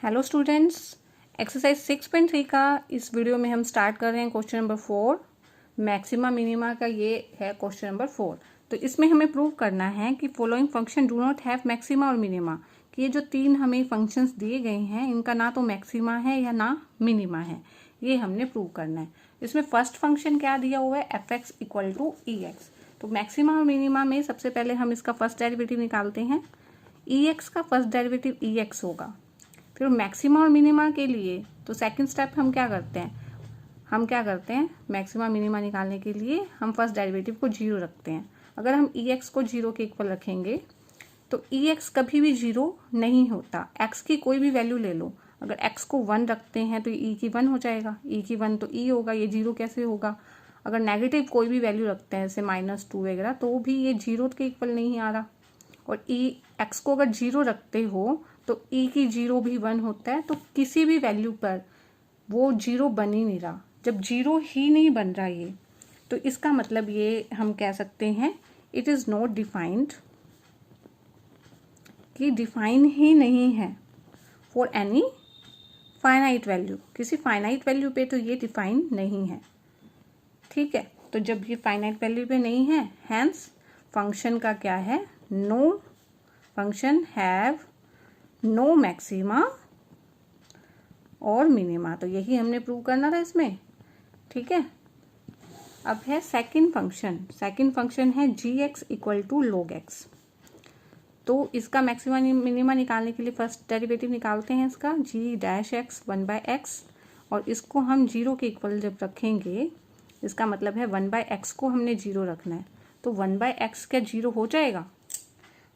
Hello students, exercise 6.3 का इस video में हम स्टार्ट कर रहे हैं क्वेश्चन नंबर 4। मैक्सिमा मिनिमा का ये है क्वेश्चन नंबर 4। तो इसमें हमें प्रूव करना है कि following function do not have maxima और मिनिमा, कि ये जो तीन हमें फंक्शंस दिए गए हैं इनका ना तो मैक्सिमा है या ना मिनिमा है, ये हमने प्रूव करना है। इसमें फर्स्ट फंक्शन क्या दिया हुआ है, f x equal to e x. तो मैक्सिमा और मिनिमा में सबसे पहले हम इसका फर्स्ट डेरिवेटिव निकालते हैं। ई एक्स का फर्स्ट डेरिवेटिव ई एक्स होगा। फिर मैक्सिमा और मिनिमा के लिए तो सेकंड स्टेप हम क्या करते हैं, मैक्सिमा मिनिमा निकालने के लिए हम फर्स्ट डेरिवेटिव को जीरो रखते हैं। अगर हम ई एक्स को जीरो के इक्वल रखेंगे तो ई एक्स कभी भी जीरो नहीं होता। एक्स की कोई भी वैल्यू ले लो, अगर एक्स को 1 रखते हैं तो ई की 1 हो जाएगा, ई की 1 तो ई होगा, ये जीरो कैसे होगा। अगर नेगेटिव कोई भी वैल्यू रखते हैं जैसे -2 वगैरह तो भी ये जीरो के इक्वल नहीं आ रहा। और ई एक्स को अगर जीरो रखते हो तो ई की जीरो भी 1 होता है, तो किसी भी वैल्यू पर वो जीरो बन ही नहीं रहा। जब जीरो ही नहीं बन रहा ये, तो इसका मतलब ये हम कह सकते हैं इट इज़ नॉट डिफाइंड, कि डिफाइन ही नहीं है फॉर एनी फाइनाइट वैल्यू। किसी फाइनाइट वैल्यू पे तो ये डिफाइन नहीं है, ठीक है। तो जब ये फाइनाइट वैल्यू पे नहीं है, हैंस फंक्शन का क्या है, no function have no maxima और मिनिमा। तो यही हमने प्रूव करना था इसमें, ठीक है। अब है सेकंड फंक्शन है g x equal to log x. तो इसका मैक्सिमा मिनिमा निकालने के लिए फर्स्ट डेरिवेटिव निकालते हैं इसका, जी डैश एक्स 1/x, और इसको हम जीरो के इक्वल जब रखेंगे, इसका मतलब है 1/x को हमने जीरो रखना है। तो 1/x क्या जीरो हो जाएगा,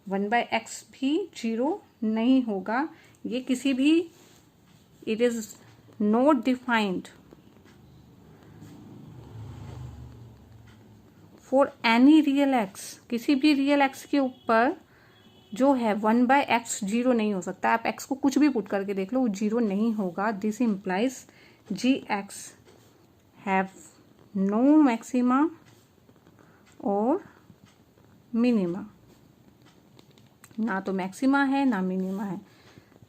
1/x भी जीरो नहीं होगा। ये किसी भी, it is not defined for any real x. किसी भी रियल एक्स के ऊपर जो है 1/x जीरो नहीं हो सकता। आप x को कुछ भी पुट करके देख लो, वो जीरो नहीं होगा। This implies g x have no maxima और मिनिमा, ना तो मैक्सिमा है ना मिनिमा है।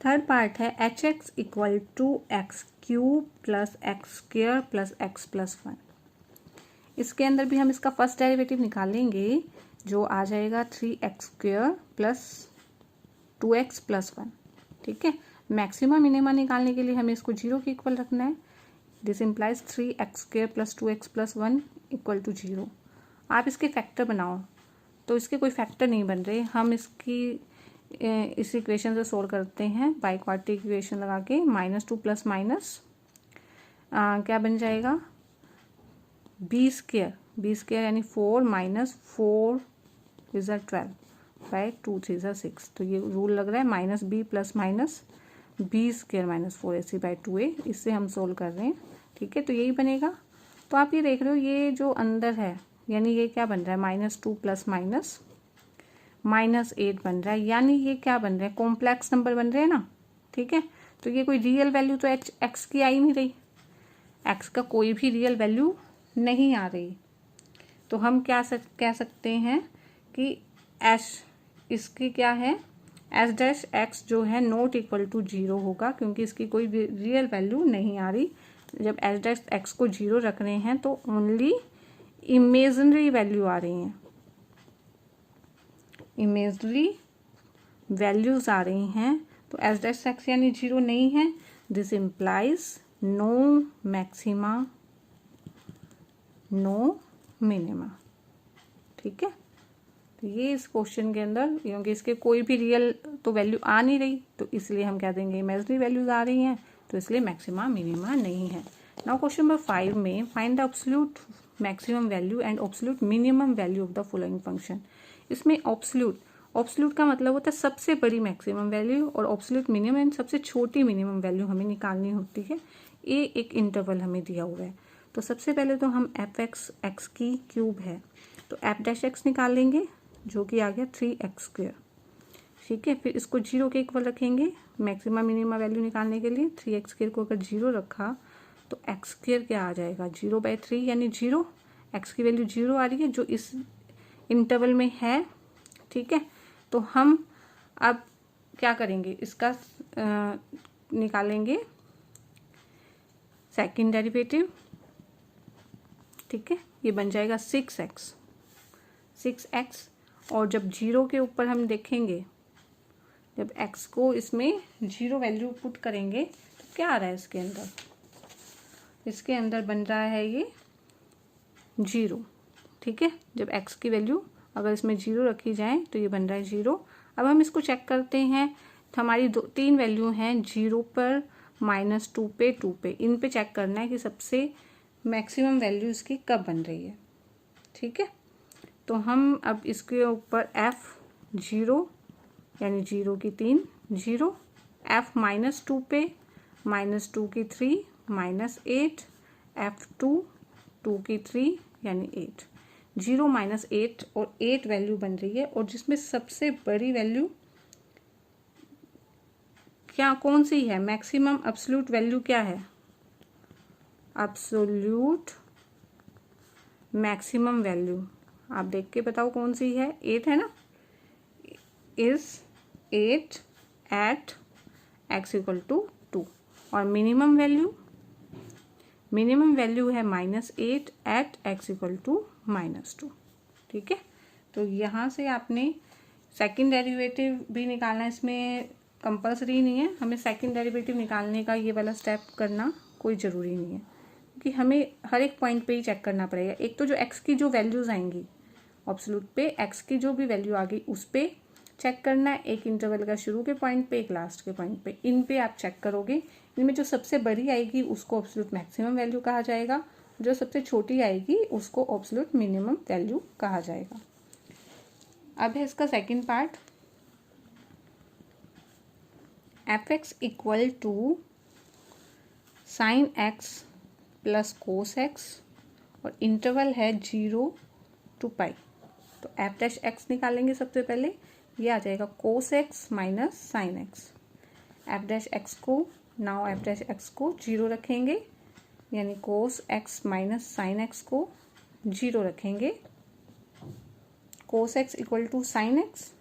थर्ड पार्ट है h x equal to x cube plus x square plus x plus 1। इसके अंदर भी हम इसका फर्स्ट डेरिवेटिव निकालेंगे, जो आ जाएगा 3x square plus 2x plus 1, ठीक है। मैक्सिमा मिनिमा निकालने के लिए हमें इसको जीरो के इक्वल रखना है। This implies 3x square plus 2x plus 1 equal to zero. आप इसके फैक्टर बनाओ, तो इसके कोई फैक्टर नहीं बन रहे। हम इस इक्वेशन से सोल्व करते हैं बाई क्वाड्रेटिक इक्वेशन लगा के। -2 प्लस माइनस क्या बन जाएगा, बी स्क्वेयर यानी 4 माइनस 4 इज 12 बाई 2 3 6। तो ये रूल लग रहा है minus b plus minus b square minus 4ac by 2a। इससे हम सोल्व कर रहे हैं, ठीक है। तो यही बनेगा। तो आप ये देख रहे हो, ये जो अंदर है यानी ये क्या बन रहा है, -2 प्लस माइनस -8 बन रहा है, यानी ये क्या बन रहा है, कॉम्प्लेक्स नंबर बन रहे हैं ना, ठीक है। तो ये कोई रियल वैल्यू तो एक्स की आ ही नहीं रही, एक्स का कोई भी रियल वैल्यू नहीं आ रही। तो हम क्या कह सकते हैं कि एच इसकी क्या है, एच डैश एक्स जो है नॉट इक्वल टू जीरो होगा, क्योंकि इसकी कोई रियल वैल्यू नहीं आ रही। जब एच डैश एक्स को जीरो रख रहे हैं तो ओनली इमेजिनरी वैल्यू आ रही हैं, इमेजनरी वैल्यूज आ रही हैं। तो एच डैश एक्स यानी जीरो नहीं है। This implies no maxima no minima, ठीक है। तो ये इस क्वेश्चन के अंदर, क्योंकि इसके कोई भी रियल तो वैल्यू आ नहीं रही, तो इसलिए हम कह देंगे इमेजनरी वैल्यूज आ रही हैं, तो इसलिए मैक्सिमा मिनिमा नहीं है। नाउ क्वेश्चन नंबर 5 में find the absolute maximum value and absolute minimum value of the following function. इसमें एब्सोल्यूट का मतलब होता है सबसे बड़ी मैक्सिमम वैल्यू, और एब्सोल्यूट मिनिमम सबसे छोटी मिनिमम वैल्यू हमें निकालनी होती है। ये एक इंटरवल हमें दिया हुआ है। तो सबसे पहले तो हम एफ एक्स की क्यूब है तो एफ डैश एक्स निकाल लेंगे, जो कि आ गया 3x स्क्वेयर, ठीक है। फिर इसको जीरो के इक्वल रखेंगे मैक्सिमम मिनिमम वैल्यू निकालने के लिए। 3x स्क्वेयर को अगर जीरो रखा तो एक्स स्क्वेयर क्या आ जाएगा, 0/3 यानी जीरो। एक्स की वैल्यू जीरो आ रही है जो इस इंटरवल में है, ठीक है। तो हम अब क्या करेंगे, इसका निकालेंगे सेकंड डेरिवेटिव, ठीक है, ये बन जाएगा 6x, और जब 0 के ऊपर हम देखेंगे, जब x को इसमें 0 वैल्यू पुट करेंगे तो क्या आ रहा है इसके अंदर, इसके अंदर बन रहा है ये 0, ठीक है। जब x की वैल्यू अगर इसमें 0 रखी जाए तो ये बन रहा है 0। अब हम इसको चेक करते हैं, तो हमारी 3 वैल्यू हैं, 0 पर, -2 पे, 2 पे, इन पे चेक करना है कि सबसे मैक्सिमम वैल्यू इसकी कब बन रही है, ठीक है। तो हम अब इसके ऊपर f0 यानी 0 की 3 0, f -2 पे, -2 की 3 -8, f2 2 की 3 यानी 8, 0 -8 और 8 वैल्यू बन रही है। और जिसमें सबसे बड़ी वैल्यू क्या कौन सी है, मैक्सिमम एब्सोल्यूट वैल्यू क्या है, एब्सोल्यूट मैक्सिमम वैल्यू आप देख के बताओ कौन सी है, 8 है ना, is 8 at x equal to 2, और मिनिमम वैल्यू है -8 एट x इक्वल टू -2, ठीक है। तो यहाँ से आपने सेकंड डेरिवेटिव भी निकालना है, इसमें कंपलसरी नहीं है, हमें सेकंड डेरिवेटिव निकालने का ये वाला स्टेप करना कोई ज़रूरी नहीं है, क्योंकि हमें हर एक पॉइंट पे ही चेक करना पड़ेगा। एक तो जो x की जो वैल्यूज़ आएंगी एब्सोल्यूट पे, x की जो भी वैल्यू आ गई उस पे चेक करना है, एक इंटरवल का शुरू के पॉइंट पे, एक लास्ट के पॉइंट पे, इन पे आप चेक करोगे। इनमें जो सबसे बड़ी आएगी उसको एब्सोल्यूट मैक्सिमम वैल्यू कहा जाएगा, जो सबसे छोटी आएगी उसको एब्सोल्यूट मिनिमम वैल्यू कहा जाएगा। अब है इसका second part, f(x) equal to sin x plus cos x, और इंटरवल है 0 to पाई। तो f'(x) निकालेंगे सबसे पहले, ये आ जाएगा cos x minus sin x। f'(x) को नाउ f'(x) को 0 रखेंगे, यानी cos x minus sin x को 0 रखेंगे, cos x equal to sin x,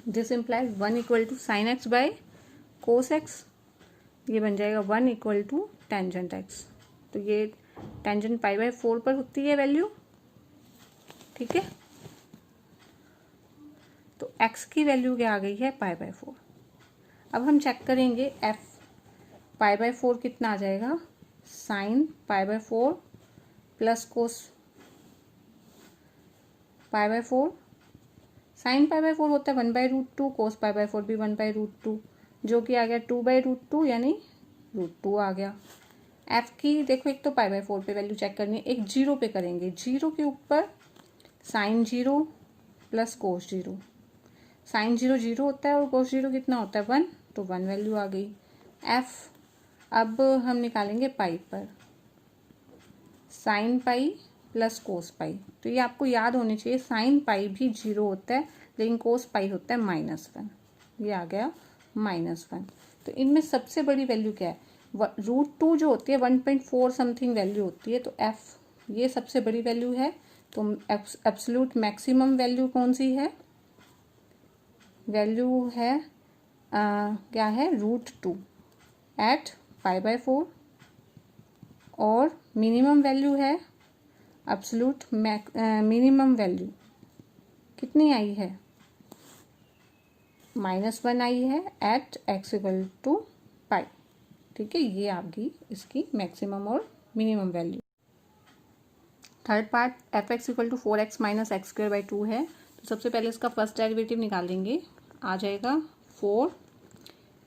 this implies 1 equal to sin x by cos x, ये बन जाएगा 1 इक्वल टू टेंजेंट x। तो ये टेंजेंट π/4 पर होती है वैल्यू, ठीक है। तो x की वैल्यू क्या आ गई है, π/4। अब हम चेक करेंगे f π/4 कितना आ जाएगा, sin π/4 प्लस cos π/4, sin π/4 होता है 1/√2, cos π/4 भी 1/√2, जो कि आ गया 2/√2 यानी √2 आ गया। f की देखो, एक तो π/4 पे वैल्यू चेक करनी है, एक 0 पे करेंगे, 0 के ऊपर sin 0 प्लस cos 0, sin 0 0 होता है और cos 0 कितना होता है 1, तो 1 वैल्यू आ गई। f अब हम निकालेंगे पाई पर, sin पाई प्लस कोस पाई, तो ये आपको याद होनी चाहिए, sin पाई भी 0 होता है लेकिन कोस पाई होता है -1, ये आ गया -1। तो इनमें सबसे बड़ी वैल्यू क्या है, √2 जो होती है 1.4 समथिंग वैल्यू होती है, तो f ये सबसे बड़ी वैल्यू है। तो एब्सोल्यूट मैक्सिमम वैल्यू कौन सी है, वैल्यू है क्या है, √2 एट π/4, और मिनिमम वैल्यू है एब्सोल्यूट मिनिमम वैल्यू कितनी आई है, -1 आई है at x equal to pi, ठीक है। ये आपकी इसकी मैक्सिमम और minimum value. Third part f(x) equal to 4x minus x²/2 है। तो सबसे पहले इसका फर्स्ट डेरिवेटिव निकालेंगे, आ जाएगा 4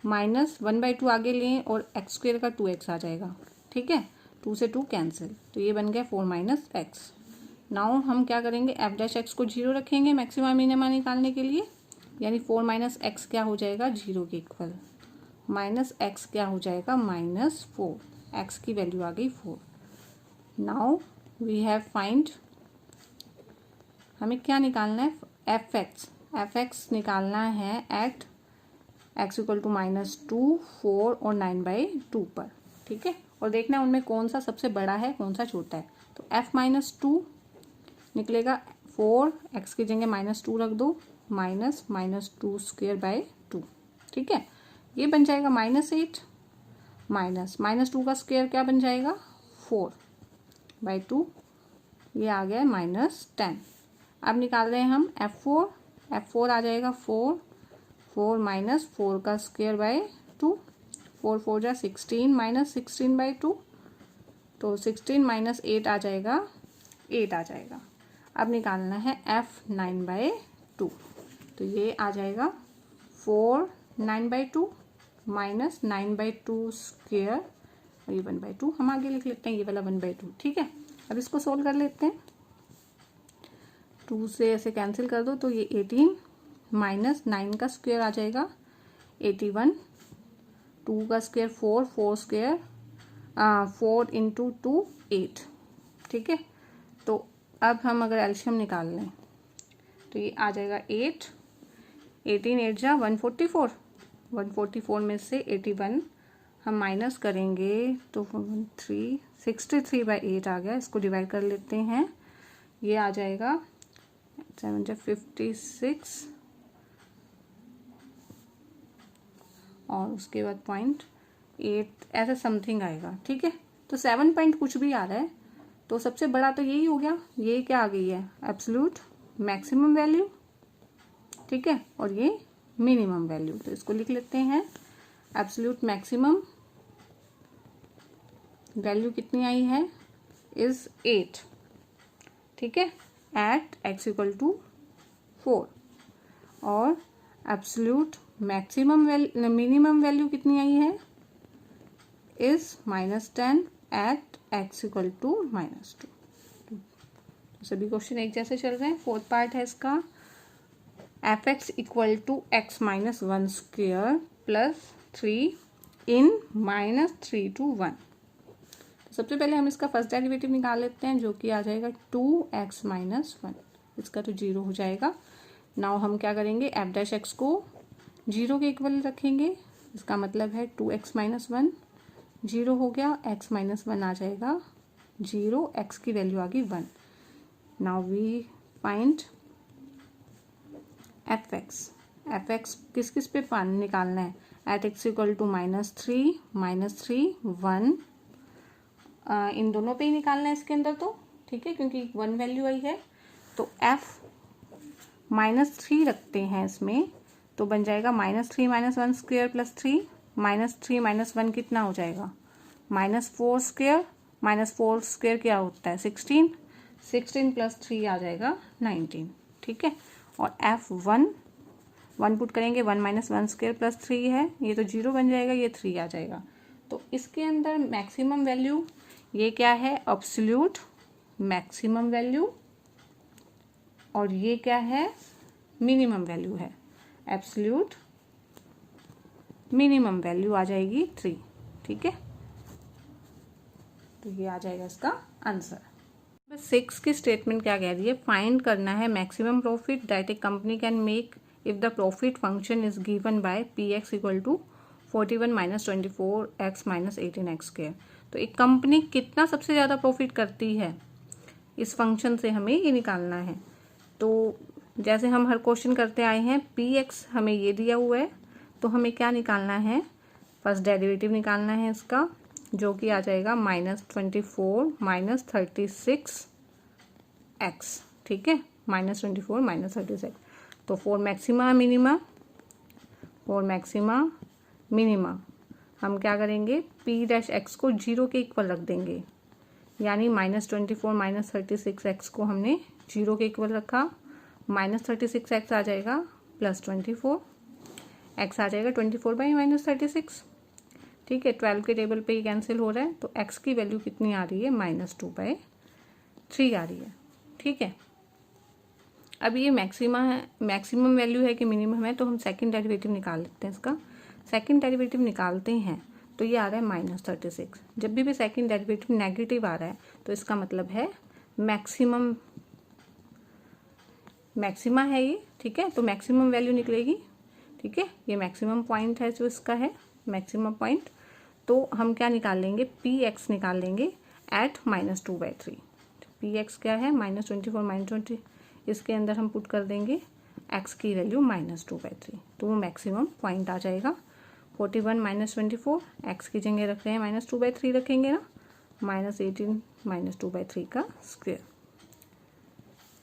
माइनस 1/2 आगे लें और x² का 2x आ जाएगा, ठीक है, 2 से 2 कैंसिल, तो ये बन गया 4 माइनस x। नाउ हम क्या करेंगे, f'(x) को 0 रखेंगे मैक्सिमा मिनिमा निकालने के लिए, यानी 4 माइनस x क्या हो जाएगा, 0 के इक्वल, माइनस x क्या हो जाएगा, -4, x की वैल्यू आ गई 4। नाउ वी हैव फाइंड, हमें क्या निकालना है, f(x) निकालना है एट x इक्वल टू -2, 4 और 9/2 पर, ठीक है। और देखना है उनमें कौन सा सबसे बड़ा है कौन सा छोटा है। तो f-2 निकलेगा 4, x की जगह -2 रख दो, -2² बाई 2, ठीक है। ये बन जाएगा -8 -2 का स्क्वायर क्या बन जाएगा 4/2, ये आ गया -10। अब निकाल रहे हैं हम F4 आ जाएगा 4 4 का स्क्वायर बाय 2, 4 4 जा 16 -16/2, तो 16 - 8 आ जाएगा 8 आ जाएगा। अब निकालना है F9/2, तो ये आ जाएगा 4 9/2 -9/2 स्क्वायर, और ये 1/2 हम आगे लिख लेते हैं, ये वाला 1/2। ठीक है, अब इसको सोल्व कर लेते हैं। 2 से ऐसे कैंसिल कर दो तो ये 18 -9 का स्क्वायर आ जाएगा 81, 2 का स्क्वायर 4 स्क्वायर 4 × 2 8। ठीक है, तो अब हम अगर एल्शियम निकाल लें तो ये आ जाएगा 8, 18 8 जा 144, 144 में से 81 हम माइनस करेंगे तो 63/8 आ गया। इसको डिवाइड कर लेते हैं, ये आ जाएगा 7 जा 56 और उसके बाद 0.8 ऐसा समथिंग आएगा। ठीक है, तो 7 पॉइंट कुछ भी आ रहा है, तो सबसे बड़ा तो यही हो गया। ये क्या आ गई है एब्सोल्यूट मैक्सिमम वैल्यू। ठीक है, और ये मिनिमम वैल्यू, तो इसको लिख लेते हैं एब्सोल्यूट मैक्सिमम वैल्यू कितनी आई है इज 8। ठीक है, एट x = 4, और एब्सोल्यूट मिनिमम वैल्यू कितनी आई है इज -10 एट x = -2। तो सभी क्वेश्चन एक जैसे चल रहे हैं। 4th पार्ट है इसका, fx = x - 1 square plus 3 in -3 to 1। सबसे पहले हम इसका फर्स्ट डेरिवेटिव निकाल लेते हैं, जो कि आ जाएगा 2x - 1, इसका तो 0 हो जाएगा। नाउ हम क्या करेंगे, f' को 0 के इक्वल रखेंगे, इसका मतलब है 2x - 1 0 हो गया, x - 1 आ जाएगा 0, x की वैल्यू आ गई 1। नाउ वी फाइंड fx किस किस पे निकालना है, एट x = -3 1 इन दोनों पे ही निकालना है इसके अंदर। तो ठीक है, क्योंकि 1 वैल्यू आई है, तो f -3 रखते हैं इसमें, तो बन जाएगा -3 - 1 स्क्वायर प्लस 3 -3 - 1 कितना हो जाएगा -4 स्क्वायर, -4 स्क्वायर क्या होता है 16 प्लस 3 आ जाएगा 19। ठीक है, और f1 पुट करेंगे, 1 - 1 स्क्वायर प्लस 3 है, ये तो 0 बन जाएगा, ये 3 आ जाएगा। तो इसके अंदर मैक्सिमम वैल्यू ये क्या है एब्सोल्यूट मैक्सिमम वैल्यू, और ये क्या है मिनिमम वैल्यू है, एब्सोल्यूट मिनिमम वैल्यू आ जाएगी 3। ठीक है, तो ये आ जाएगा इसका आंसर। 6 की स्टेटमेंट क्या कह रही है, फाइंड करना है maximum profit that A company can make if the profit function is given by px = 41 - 24x - 18x²। तो एक कंपनी कितना सबसे ज़्यादा प्रॉफिट करती है, इस फंक्शन से हमें ये निकालना है। तो जैसे हम हर क्वेश्चन करते आए हैं, px हमें ये दिया हुआ है, तो हमें क्या निकालना है, फर्स्ट डेरिवेटिव निकालना है इसका, जो कि आ जाएगा -24 - 36x। ठीक है, -24 - 36, तो फॉर मैक्सिमा मिनिमा हम क्या करेंगे, p' को 0 के इक्वल रख देंगे, यानी -24 - 36x को हमने 0 के इक्वल रखा, -36x आ जाएगा +24, x आ जाएगा 24/-36। ठीक है, 12 के टेबल पे ही कैंसिल हो रहा है, तो x की वैल्यू कितनी आ रही है -2/3 आ रही है। ठीक है, अब ये मैक्सिमम वैल्यू है कि मिनिमम है, तो हम सेकंड डेरिवेटिव निकाल लेते हैं इसका। सेकंड डेरिवेटिव निकालते हैं तो ये आ रहा है -36। जब भी सेकंड डेरिवेटिव नेगेटिव आ रहा है तो इसका मतलब है मैक्सिमा है ये। ठीक है, तो मैक्सिमम वैल्यू निकलेगी। ठीक है, ये मैक्सिमम पॉइंट है जो इसका है मैक्सिमम पॉइंट। तो हम क्या निकाल लेंगे, px निकाल लेंगे एट -2/3। px क्या है -24 - 20, इसके अंदर हम पुट कर देंगे x की वैल्यू -2/3, तो वो मैक्सिमम पॉइंट आ जाएगा। 41 माइनस 24, एक्स की जगह रख रहे हैं -2/3 रखेंगे ना, -18 -2/3 का स्क्वायर,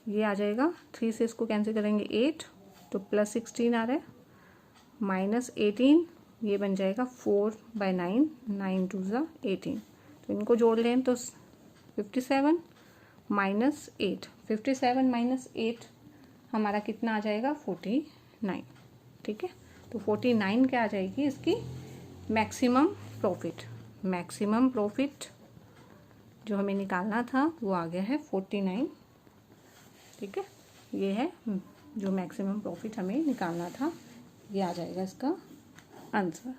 ये आ जाएगा। 3 से इसको कैंसिल करेंगे 8, तो +16 आ रहा है, -18 ये बन जाएगा 4/9, 9 2 ज़ा 18, तो इनको जोड़ लें तो 57 -8, 57 -8 हमारा कितना आ जाएगा 49, ठीक है। तो 49 क्या आ जाएगी इसकी मैक्सिमम प्रॉफिट। मैक्सिमम प्रॉफिट जो हमें निकालना था वो आ गया है 49, ठीक है। ये है जो मैक्सिमम प्रॉफिट हमें निकालना था, ये आ जाएगा इसका आंसर।